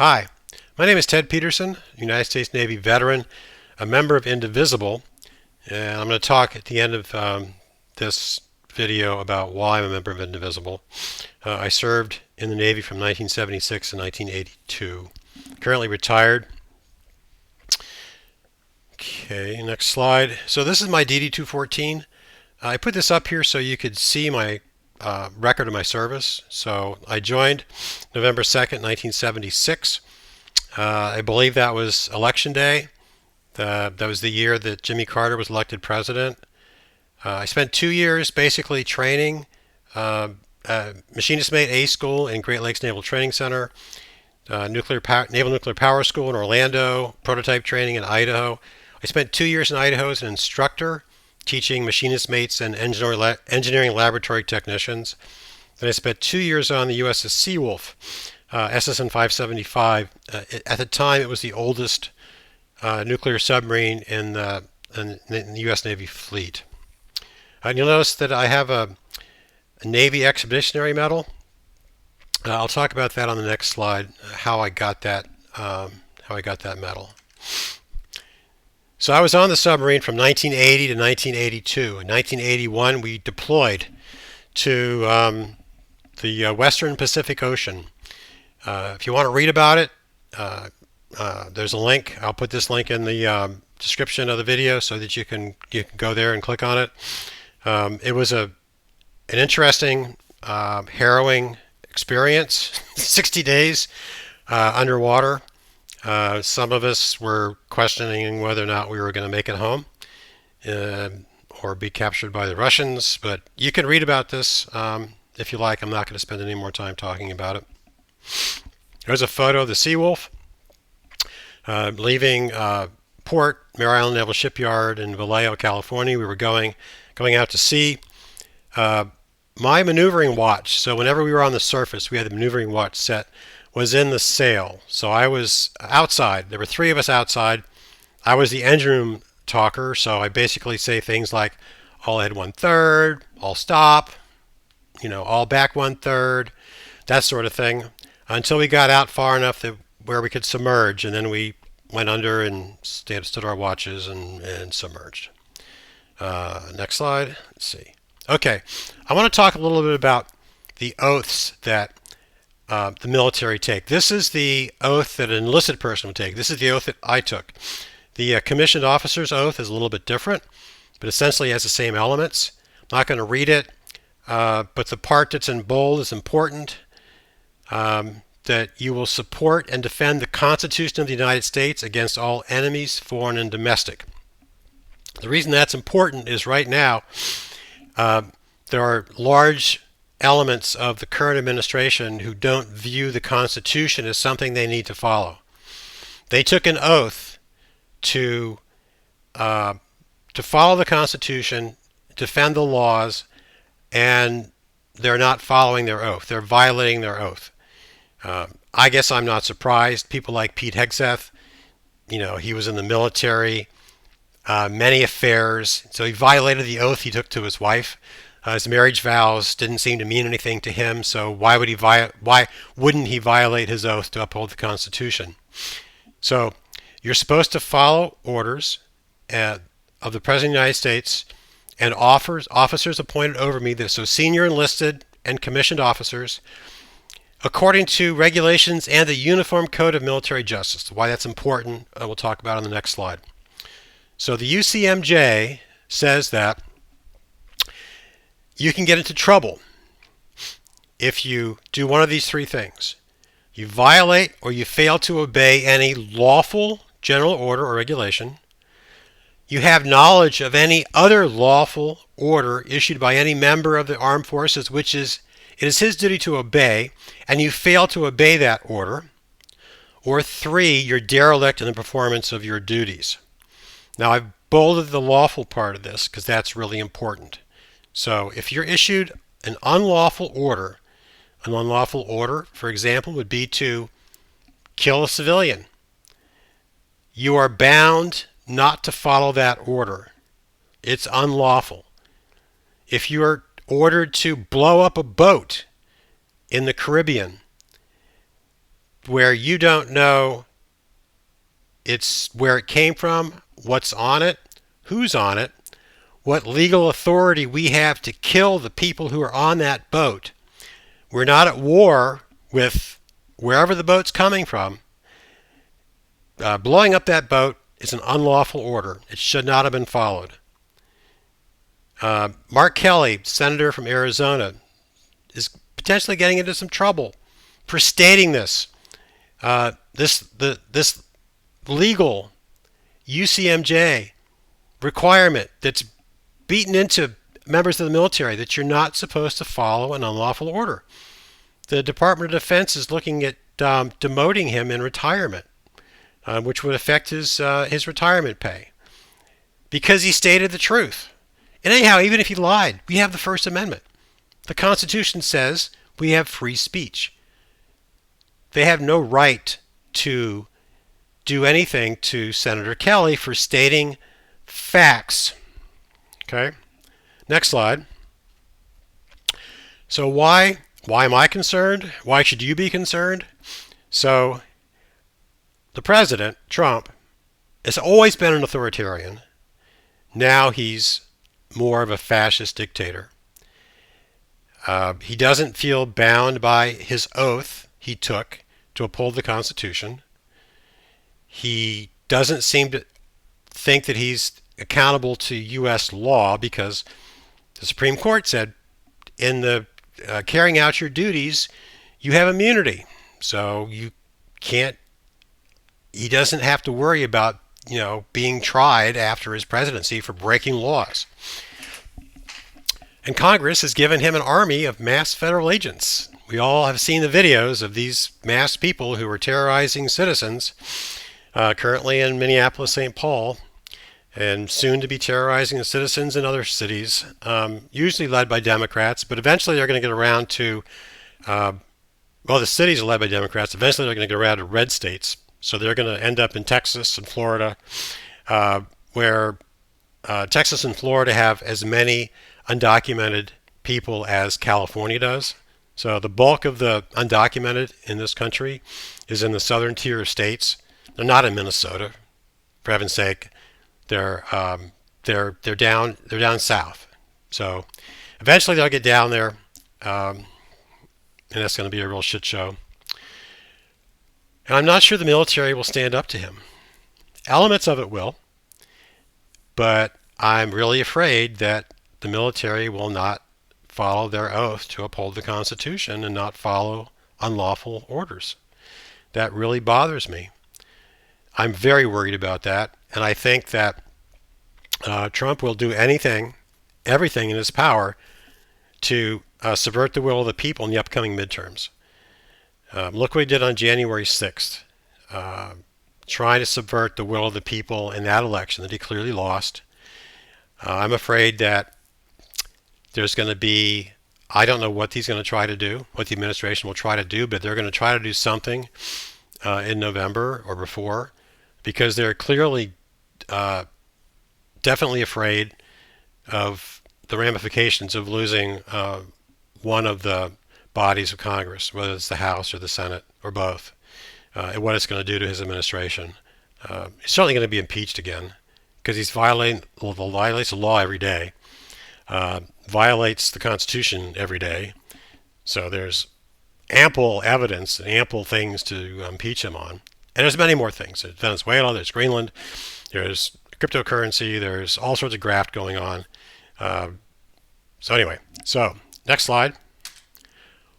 Hi, my name is Ted Peterson, United States Navy veteran, a member of Indivisible, and I'm going to talk at the end of this video about why I'm a member of Indivisible. I served in the Navy from 1976 to 1982. Currently retired. Okay, next slide. So this is my DD-214. I put this up here so you could see my record of my service. So I joined November 2nd, 1976. I believe that was Election Day. That was the year that Jimmy Carter was elected president. I spent 2 years basically training Machinist Mate A School in Great Lakes Naval Training Center, Naval Nuclear Power School in Orlando, prototype training in Idaho. I spent 2 years in Idaho as an instructor, teaching machinist mates and engineering laboratory technicians. Then I spent 2 years on the USS Seawolf, SSN 575. At the time, it was the oldest nuclear submarine in the U.S. Navy fleet. And you'll notice that I have a Navy Expeditionary Medal. I'll talk about that on the next slide. How I got that medal. So I was on the submarine from 1980 to 1982. In 1981, we deployed to the Western Pacific Ocean. If you want to read about it, there's a link. I'll put this link in the description of the video so that you can go there and click on it. It was an interesting, harrowing experience. 60 days underwater. Some of us were questioning whether or not we were going to make it home or be captured by the Russians, but you can read about this if you like. I'm not going to spend any more time talking about it. There's a photo of the Seawolf leaving port, Mare Island Naval Shipyard in Vallejo, California. We were going out to sea. My maneuvering watch, so whenever we were on the surface, we had the maneuvering watch set, was in the sail. So I was outside. There were three of us outside. I was the engine room talker, so I basically say things like all ahead 1/3, all stop, all back 1/3, that sort of thing, until we got out far enough where we could submerge, and then we went under and stood our watches and submerged. Next slide. Let's see. Okay, I want to talk a little bit about the oaths that the military take. This is the oath that an enlisted person would take. This is the oath that I took. The commissioned officer's oath is a little bit different, but essentially has the same elements. I'm not going to read it, but the part that's in bold is important. That you will support and defend the Constitution of the United States against all enemies, foreign and domestic. The reason that's important is right now there are large elements of the current administration who don't view the Constitution as something they need to follow. They took an oath to follow the Constitution, defend the laws, and they're not following their oath. They're violating their oath. I guess I'm not surprised. People like Pete Hegseth, he was in the military, many affairs, so he violated the oath he took to his wife. His marriage vows didn't seem to mean anything to him, so why wouldn't he violate his oath to uphold the Constitution? So you're supposed to follow orders of the President of the United States and officers appointed over me, so senior enlisted and commissioned officers, according to regulations and the Uniform Code of Military Justice. Why that's important, we'll talk about on the next slide. So the UCMJ says that you can get into trouble if you do one of these three things. You violate or you fail to obey any lawful general order or regulation. You have knowledge of any other lawful order issued by any member of the armed forces, it is his duty to obey, and you fail to obey that order. Or 3, you're derelict in the performance of your duties. Now, I've bolded the lawful part of this because that's really important. So if you're issued an unlawful order, for example, would be to kill a civilian. You are bound not to follow that order. It's unlawful. If you are ordered to blow up a boat in the Caribbean, where you don't know it's where it came from, what's on it, who's on it, what legal authority we have to kill the people who are on that boat. We're not at war with wherever the boat's coming from. Blowing up that boat is an unlawful order. It should not have been followed. Mark Kelly, senator from Arizona, is potentially getting into some trouble for stating this. This legal UCMJ requirement that's beaten into members of the military that you're not supposed to follow an unlawful order. The Department of Defense is looking at demoting him in retirement, which would affect his retirement pay because he stated the truth. And anyhow, even if he lied, we have the First Amendment. The Constitution says we have free speech. They have no right to do anything to Senator Kelly for stating facts. Okay, next slide. So why am I concerned? Why should you be concerned? So the president, Trump, has always been an authoritarian. Now he's more of a fascist dictator. He doesn't feel bound by his oath he took to uphold the Constitution. He doesn't seem to think that he's accountable to U.S. law because the Supreme Court said in the carrying out your duties, you have immunity. So you can't, he doesn't have to worry about, being tried after his presidency for breaking laws. And Congress has given him an army of masked federal agents. We all have seen the videos of these masked people who are terrorizing citizens, currently in Minneapolis, St. Paul, and soon to be terrorizing the citizens in other cities, usually led by Democrats, but eventually they're going to get around to, the cities are led by Democrats. Eventually they're going to get around to red states. So they're going to end up in Texas and Florida, where Texas and Florida have as many undocumented people as California does. So the bulk of the undocumented in this country is in the southern tier of states. They're not in Minnesota, for heaven's sake. They're down south. So eventually they'll get down there, and that's going to be a real shit show. And I'm not sure the military will stand up to him. Elements of it will, but I'm really afraid that the military will not follow their oath to uphold the Constitution and not follow unlawful orders. That really bothers me. I'm very worried about that, and I think that Trump will do everything in his power to subvert the will of the people in the upcoming midterms. Look what he did on January 6th, trying to subvert the will of the people in that election that he clearly lost. I'm afraid that there's going to be, I don't know what he's going to try to do, what the administration will try to do, but they're going to try to do something in November or before, because they're clearly definitely afraid of the ramifications of losing one of the bodies of Congress, whether it's the House or the Senate or both, and what it's going to do to his administration. He's certainly going to be impeached again because he's violates the law every day, violates the Constitution every day. So there's ample evidence and ample things to impeach him on. And there's many more things. There's Venezuela, there's Greenland, there's cryptocurrency, there's all sorts of graft going on. So anyway, next slide.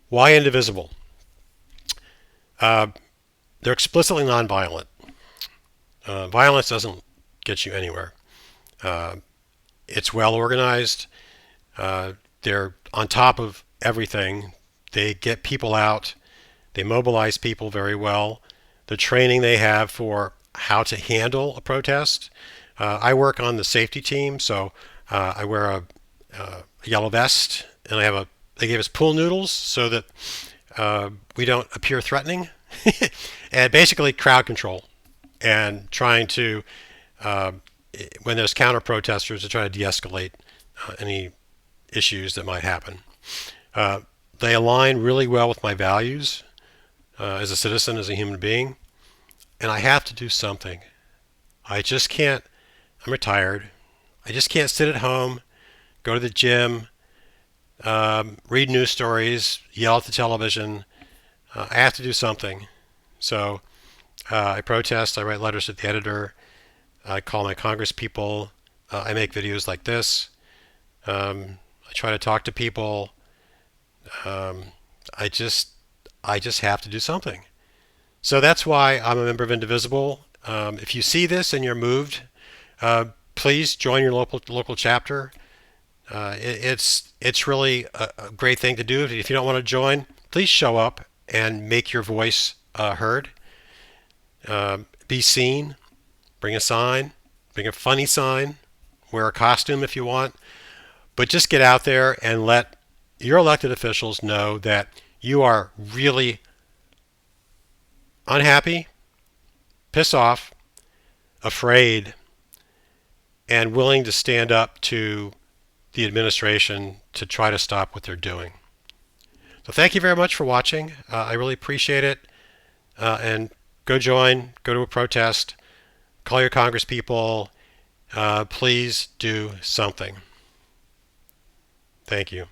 Why Indivisible? They're explicitly nonviolent. Violence doesn't get you anywhere. It's well organized. They're on top of everything. They get people out. They mobilize people very well. The training they have for how to handle a protest. I work on the safety team, so I wear a yellow vest, and they gave us pool noodles so that we don't appear threatening, and basically crowd control and trying to, when there's counter protesters, to try to de-escalate any issues that might happen. They align really well with my values. as a citizen, as a human being, and I have to do something. I just can't. I'm retired. I just can't sit at home, go to the gym, read news stories, yell at the television. I have to do something. So I protest. I write letters to the editor. I call my Congress people. I make videos like this. I try to talk to people. Um, I just I just have to do something. So that's why I'm a member of Indivisible. If you see this and you're moved, please join your local chapter. It's really a great thing to do. If you don't want to join, please show up and make your voice heard. Be seen. Bring a sign. Bring a funny sign. Wear a costume if you want. But just get out there and let your elected officials know that you are really unhappy, pissed off, afraid, and willing to stand up to the administration to try to stop what they're doing. So thank you very much for watching. I really appreciate it. And go join, go to a protest, call your Congress people. Please do something. Thank you.